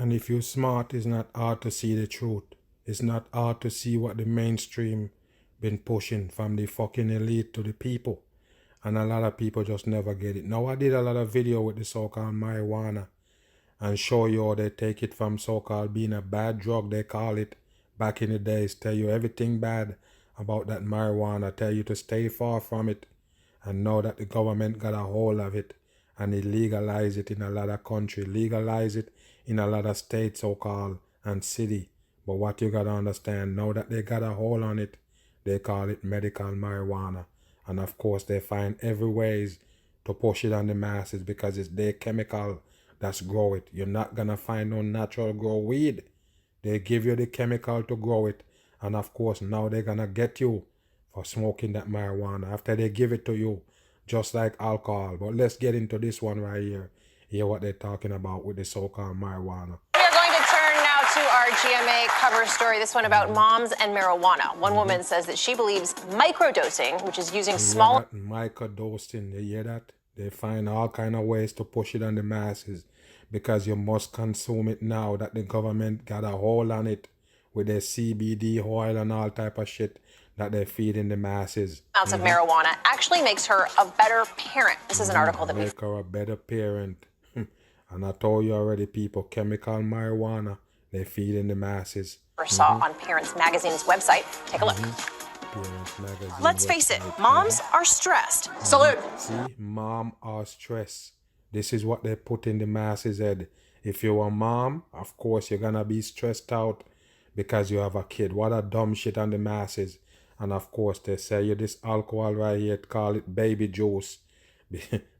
And if you're smart, it's not hard to see the truth. It's not hard to see what the mainstream been pushing from the fucking elite to the people. And a lot of people just never get it. Now, I did a lot of video with the so-called marijuana and show you how they take it from so-called being a bad drug, they call it, back in the days, tell you everything bad about that marijuana, tell you to stay far from it. And now that the government got a hold of it and they legalize it in a lot of country, legalize it in a lot of states, so-called, and city. But what you got to understand, now that they got a hold on it, they call it medical marijuana. And of course, they find every ways to push it on the masses because it's their chemical that's grow it. You're not going to find no natural grow weed. They give you the chemical to grow it. And of course, now they're going to get you for smoking that marijuana after they give it to you, just like alcohol. But let's get into this one right here. Hear what they're talking about with the so-called marijuana. We are going to turn now to our GMA cover story, this one about moms and marijuana. One woman says that she believes microdosing, which is using small... Microdosing, you hear that? They find all kind of ways to push it on the masses because you must consume it now that the government got a hold on it with their CBD oil and all type of shit that they feed in the masses. Amounts of marijuana actually makes her a better parent. This is an article that make her a better parent. And I told you already, people, chemical marijuana, they feed in the masses. Saw on Parents Magazine's website. Take a look. Let's face it, moms are stressed. Salute. See, mom are stressed. This is what they put in the masses' head. If you're a mom, of course, you're going to be stressed out because you have a kid. What a dumb shit on the masses. And of course, they sell you this alcohol right here, call it baby juice.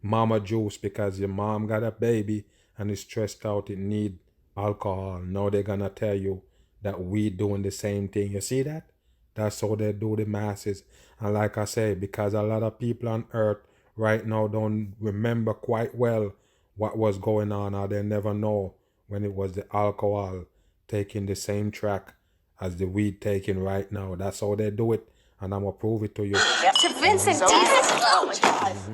Mama juice, because your mom got a baby and is stressed out, it need alcohol. Now they're going to tell you that we doing the same thing. You see that? That's how they do the masses. And like I say, because a lot of people on earth right now don't remember quite well what was going on, or they never know when it was the alcohol taking the same track as the weed taking right now. That's how they do it. And I'm going to prove it to you. To Vincent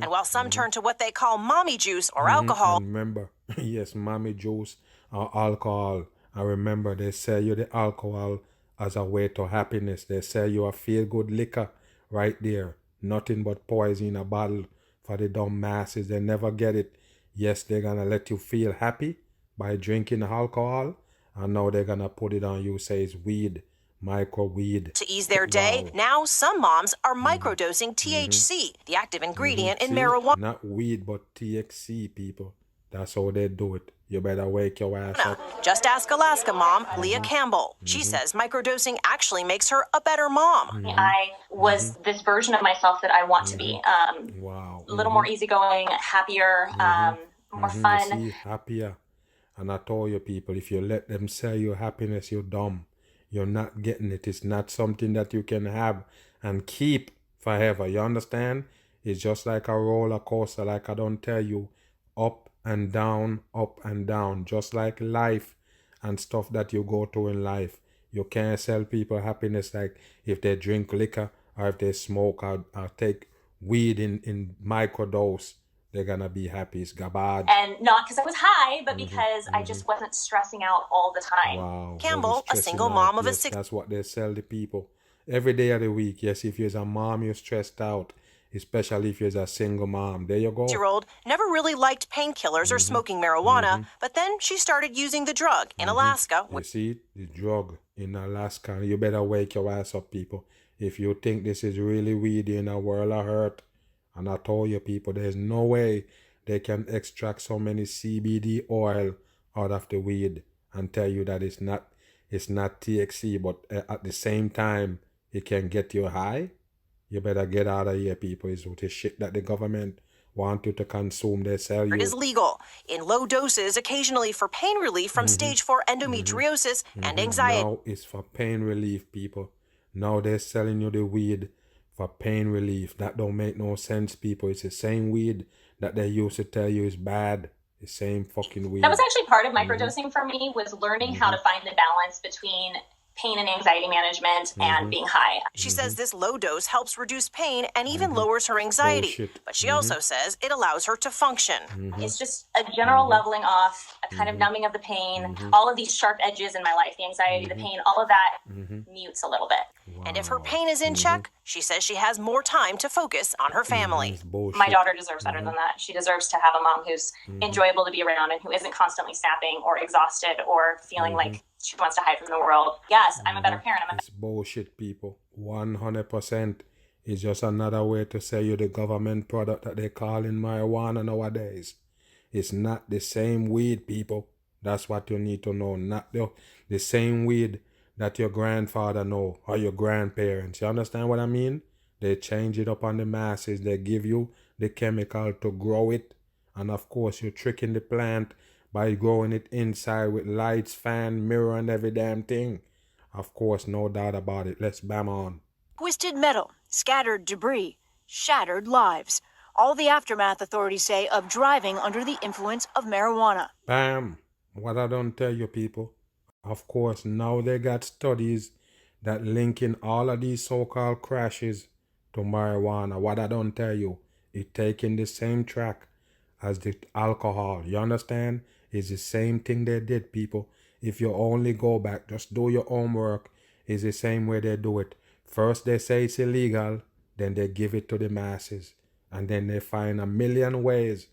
And while some turn to what they call mommy juice or alcohol. And remember, yes, mommy juice or alcohol. I remember they sell you the alcohol as a way to happiness. They sell you a feel-good liquor right there. Nothing but poison in a bottle for the dumb masses. They never get it. Yes, they're going to let you feel happy by drinking alcohol. And now they're going to put it on you, say it's weed. Micro weed. To ease their day, now some moms are microdosing THC, the active ingredient in marijuana. Not weed, but THC, people. That's how they do it. You better wake your ass up. Just ask Alaska mom, Leah Campbell. She says microdosing actually makes her a better mom. I was this version of myself that I want to be. Wow. A little more easygoing, happier, more fun. See, happier. And I told you, people, if you let them sell you happiness, you're dumb. You're not getting it. It's not something that you can have and keep forever. You understand? It's just like a roller coaster, like I don't tell you, up and down, just like life and stuff that you go through in life. You can't sell people happiness like if they drink liquor or if they smoke or take weed in microdose. They're gonna be happy. It's garbage. And not because I was high, but because I just wasn't stressing out all the time. Wow. Campbell, a single mom of a six. That's what they sell the people. Every day of the week. Yes, if you're a mom, you're stressed out. Especially if you're a single mom. There you go. 6-year-old never really liked painkillers or smoking marijuana, but then she started using the drug in Alaska. You see, the drug in Alaska. You better wake your ass up, people. If you think this is really weedy in a world of hurt, and I told you, people, there's no way they can extract so many CBD oil out of the weed and tell you that it's not THC, but at the same time, it can get you high. You better get out of here, people. It's the shit that the government want you to consume. They sell you. It is legal in low doses, occasionally for pain relief from stage 4 endometriosis and anxiety. Now it's for pain relief, people. Now they're selling you the weed for pain relief. That don't make no sense, people. It's the same weed that they used to tell you is bad. The same fucking weed. That was actually part of microdosing for me, was learning how to find the balance between pain and anxiety management and being high. She says this low dose helps reduce pain and even lowers her anxiety. Bullshit. But she also says it allows her to function. It's just a general leveling off, a kind of numbing of the pain, all of these sharp edges in my life, the anxiety, the pain, all of that mutes a little bit. And if her pain is in check, she says she has more time to focus on her family. My daughter deserves better than that. She deserves to have a mom who's enjoyable to be around and who isn't constantly snapping or exhausted or feeling like she wants to hide from the world. Yes, I'm a better parent. It's bullshit, people. 100%. It's just another way to say you're the government product that they call in marijuana nowadays. It's not the same weed, people. That's what you need to know. Not the same weed that your grandfather know or your grandparents. You understand what I mean? They change it up on the masses. They give you the chemical to grow it. And of course, you're tricking the plant by growing it inside with lights, fan, mirror, and every damn thing. Of course, no doubt about it. Let's bam on. Twisted metal, scattered debris, shattered lives. All the aftermath, authorities say, of driving under the influence of marijuana. Bam. What I don't tell you, people. Of course, now they got studies that linking all of these so-called crashes to marijuana. What I don't tell you, it taking the same track as the alcohol. You understand? It's the same thing they did, people. If you only go back, just do your homework. It's the same way they do it. First they say it's illegal, then they give it to the masses. And then they find a million ways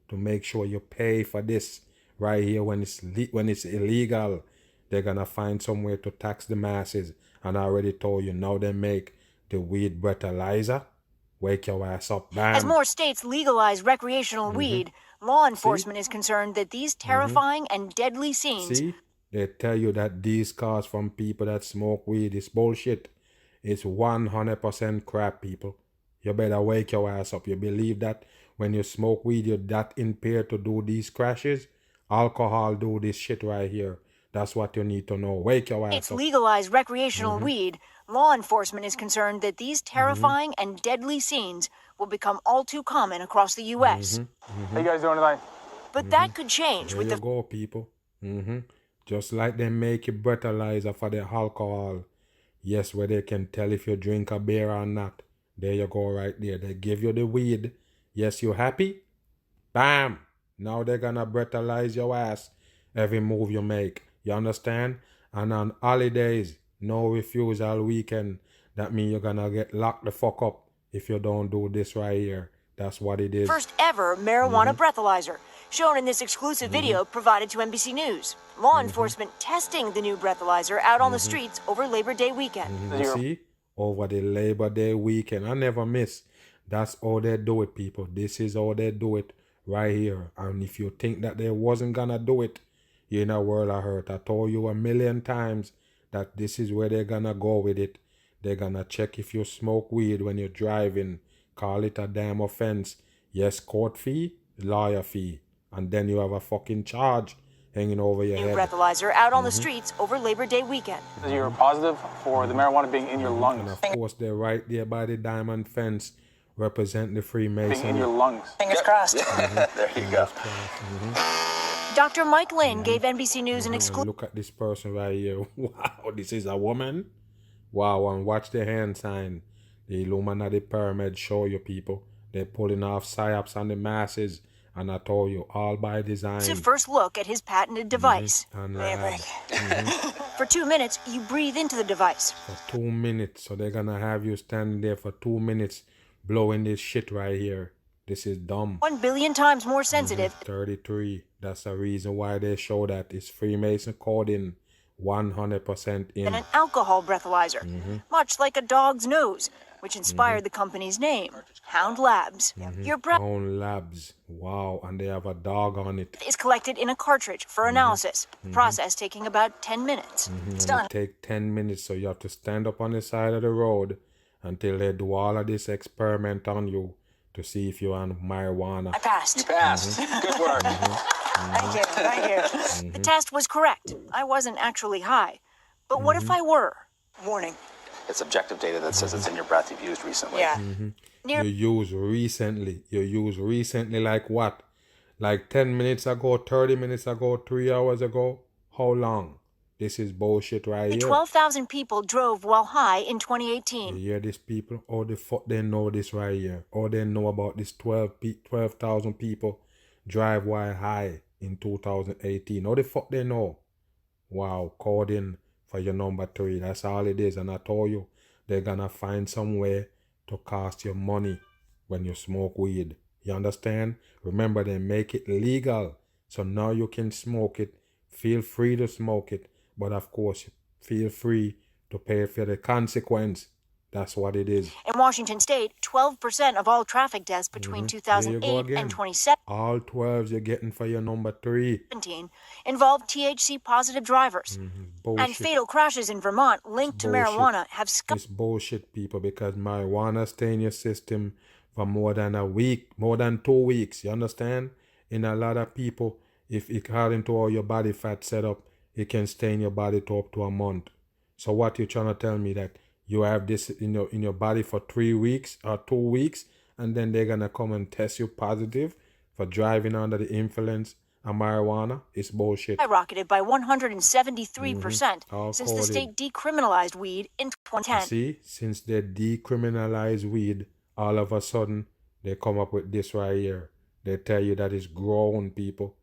to make sure you pay for this right here when it's illegal. They're gonna find some way to tax the masses. And I already told you, now they make the weed breathalyzer. Wake your ass up, bam. As more states legalize recreational weed, law enforcement is concerned that these terrifying and deadly scenes... See? They tell you that these cars from people that smoke weed is bullshit. It's 100% crap, people. You better wake your ass up. You believe that when you smoke weed, you're that impaired to do these crashes? Alcohol do this shit right here. That's what you need to know. Wake your ass It's up. legalized recreational weed. Law enforcement is concerned that these terrifying and deadly scenes will become all too common across the U.S. How you guys doing tonight? But that could change There with you the go, people. Just like they make a breathalyzer for the alcohol. Yes, where they can tell if you drink a beer or not. There you go right there. They give you the weed. Yes, you happy? Bam! Now they're gonna breathalyze your ass every move you make. You understand? And on holidays, no refusal weekend. That means you're gonna get locked the fuck up if you don't do this right here. That's what it is. first ever marijuana breathalyzer, shown in this exclusive video provided to NBC News. Law enforcement testing the new breathalyzer out on the streets over Labor Day weekend. You see? Over the Labor Day weekend. I never miss. That's how they do it, people. This is how they do it right here. And if you think that they wasn't gonna do it, you're in a world of hurt. I told you a million times that this is where they're gonna go with it. They're gonna check if you smoke weed when you're driving. Call it a damn offense. Yes, court fee, lawyer fee. And then you have a fucking charge hanging over your New head. breathalyzer out on the streets over Labor Day weekend. You're positive for the marijuana being in your And lungs. of course, they're right there by the diamond fence, represent the Being in Freemasonry. your lungs. Fingers crossed. There you go. Dr. Mike Lynn gave NBC News an And exclusive look at this person right here. Wow, this is a woman. Wow, and watch the hand sign. The Illuminati pyramid show you, people. They're pulling off psyops on the masses. And I told you, all by design. first look at his patented device. And For 2 minutes, you breathe into the device. for 2 minutes. So they're gonna have you standing there for 2 minutes blowing this shit right here. This is dumb. 1 billion times more sensitive 33. That's the reason why they show that. It's Freemason coding 100% in. than an alcohol breathalyzer, much like a dog's nose, which inspired the company's name, Hound Labs. Your breath Own labs. Wow, and they have a dog on it. is collected in a cartridge for analysis, the process taking about 10 minutes. It's And done. it take 10 minutes, so you have to stand up on the side of the road until they do all of this experiment on you to see if you're on marijuana. I passed. Passed. Good work. Thank you. Thank you. The test was correct. I wasn't actually high. But what if I were? Warning. It's objective data that says it's in your breath you've used recently. Yeah. You use recently. You use recently like what? Like 10 minutes ago, 30 minutes ago, 3 hours ago? How long? This is bullshit right here. 12,000 people drove while high in You 2018. hear this, people? All the fuck they know this right here. All they know about this 12,000 people drive while high in 2018. All the fuck they know. Wow, called in for your number 3. That's all it is. And I told you, they're gonna find some way to cost you money when you smoke weed. You understand? Remember, they make it legal. So now you can smoke it. Feel free to smoke it. But of course, feel free to pay for the consequence. That's what it is. In Washington state, 12% of all traffic deaths between There you 2008 go again. and 2017 All 12s you're getting for your number 3. involved THC-positive drivers. Bullshit. And fatal crashes in Vermont linked to Bullshit. marijuana have It's bullshit, people, because marijuana stay in your system for more than a week, more than 2 weeks. You understand? In a lot of people, if according to all your body fat setup, it can stay in your body to up to a month. So what you trying to tell me, that you have this in your body for 3 weeks or 2 weeks, and then they're gonna come and test you positive for driving under the influence of marijuana? It's bullshit. skyrocketed by 173% All since the coded. state decriminalized weed in 2010. See, since they decriminalize weed, all of a sudden they come up with this right here. They tell you that it's grown, people.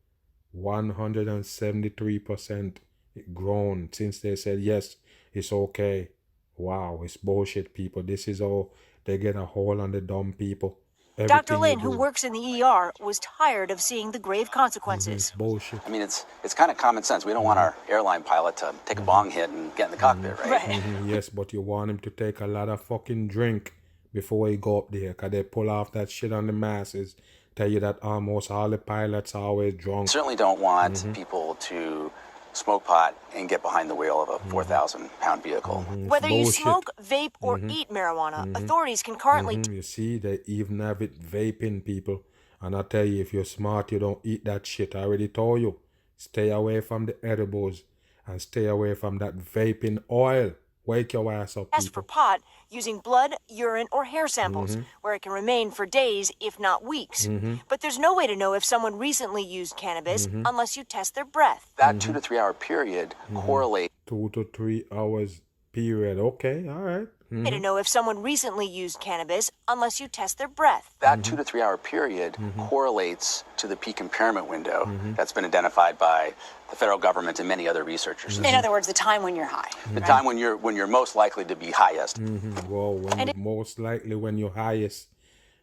173% it grown since they said yes, it's okay. Wow, it's bullshit, people. This is all they get a hold on the dumb people. Dr. Everything Lin, you who do. works in the ER, was tired of seeing the grave consequences. It's bullshit. I mean, it's kind of common sense. We don't want our airline pilot to take a bong hit and get in the cockpit, right? Yes, but you want him to take a lot of fucking drink before he go up there, because they pull off that shit on the masses. Tell you that almost all the pilots are always drunk. Certainly don't want people to smoke pot and get behind the wheel of a 4,000-pound vehicle. Whether you bullshit. smoke, vape, or eat marijuana, authorities can currently You see, they even have it vaping, people. And I tell you, if you're smart, you don't eat that shit. I already told you. Stay away from the edibles and stay away from that vaping oil. Wake your ass up, test for people. pot using blood, urine, or hair samples, where it can remain for days, if not weeks. But there's no way to know if someone recently used cannabis unless you test their breath. That 2 to 3 hour period correlates 2 to 3 hours period. Okay, all right. Way to know if someone recently used cannabis unless you test their breath. That 2 to 3 hour period correlates to the peak impairment window that's been identified by the federal government and many other researchers. In other words, the time when you're high. The time when you're most likely to be highest. Well, most likely when you're highest,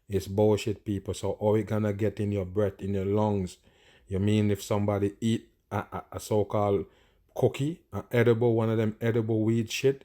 it's bullshit, people. So all you gonna get in your breath, in your lungs. You mean if somebody eat a so-called cookie, an edible, one of them edible weed shit,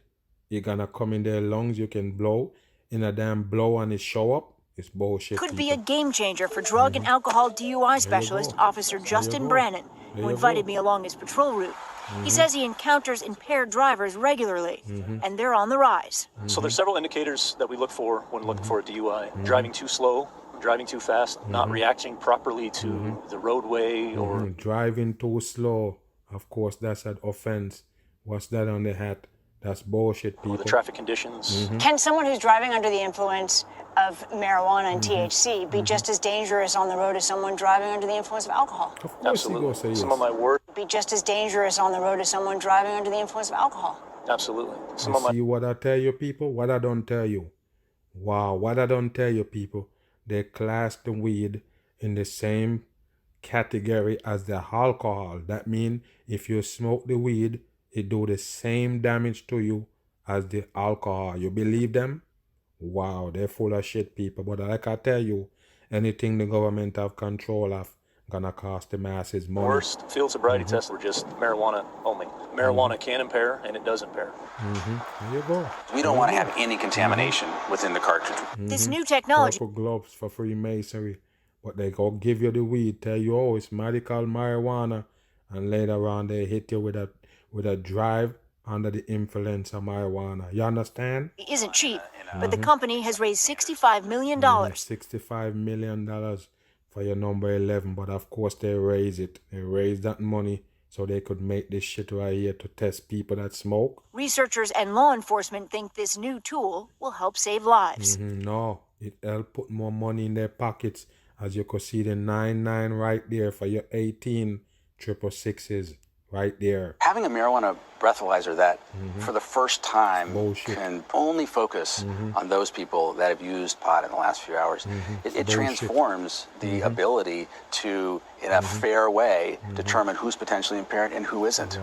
you're gonna come in their lungs, you can blow in a damn blow and it show up. It's bullshit. Could people. be a game changer for drug and alcohol DUI specialist Officer Justin Brannon, who invited me along his patrol route. He says he encounters impaired drivers regularly, and they're on the rise. So there's several indicators that we look for when looking for a DUI. Driving too slow, driving too fast, not reacting properly to the roadway, or driving too slow. Of course, that's an offense. What's that on the hat? That's bullshit, people. the traffic conditions. Can someone who's driving under the influence of marijuana and THC be just as dangerous on the road as someone driving under the influence of alcohol? Of course Absolutely. he go say yes. Some of my work, Be just as dangerous on the road as someone driving under the influence of alcohol? absolutely. Some You of my see what I tell you, people? What I don't tell you. Wow, what I don't tell you, people. They class the weed in the same category as the alcohol. That means if you smoke the weed, it do the same damage to you as the alcohol. You believe them? Wow, they're full of shit, people. But like I tell you, anything the government have control of gonna cost the masses money. worst field sobriety tests were just marijuana only. Marijuana can impair, and it does impair. There you go. We don't want to have any contamination within the cartridge. This new technology Purple gloves for Freemasonry. But they go give you the weed, tell you, oh, it's medical marijuana, and later on they hit you with a drive under the influence of marijuana. You understand? isn't cheap, but the company has raised $65 million. $65 million for your number 11, but of course they raise it. They raise that money so they could make this shit right here to test people that smoke. Researchers and law enforcement think this new tool will help save lives. No, it help put more money in their pockets. As you could see the 99 right there for your 18 666s right there. Having having a marijuana breathalyzer that, for the first time, can only focus on those people that have used pot in the last few hours, it transforms the ability to, in a fair way, determine who's potentially impaired and who isn't.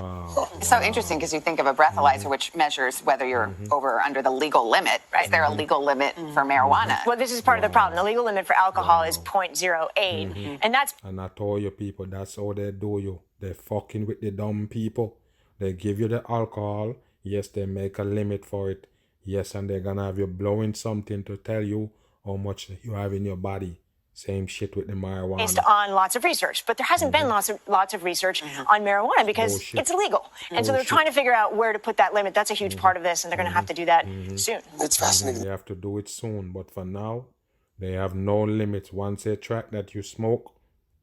It's so interesting because you think of a breathalyzer, which measures whether you're over or under the legal limit. Is there a legal limit for marijuana? Well, this is part of the problem. The legal limit for alcohol is 0.08, and that's... And I told you people, that's how they do you. They're fucking with the dumb people. They give you the alcohol. Yes, they make a limit for it. Yes, and they're gonna have you blowing something to tell you how much you have in your body. Same shit with the marijuana. Based on lots of research, but there hasn't been lots of research on marijuana because it's illegal. And so they're trying to figure out where to put that limit. That's a huge part of this, and they're going to have to do that soon. It's fascinating. They have to do it soon, but for now, they have no limits. Once they track that you smoke,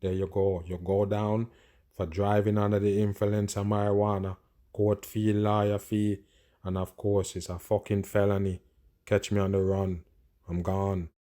there you go. You go down for driving under the influence of marijuana, court fee, lawyer fee, and of course, it's a fucking felony. Catch me on the run. I'm gone.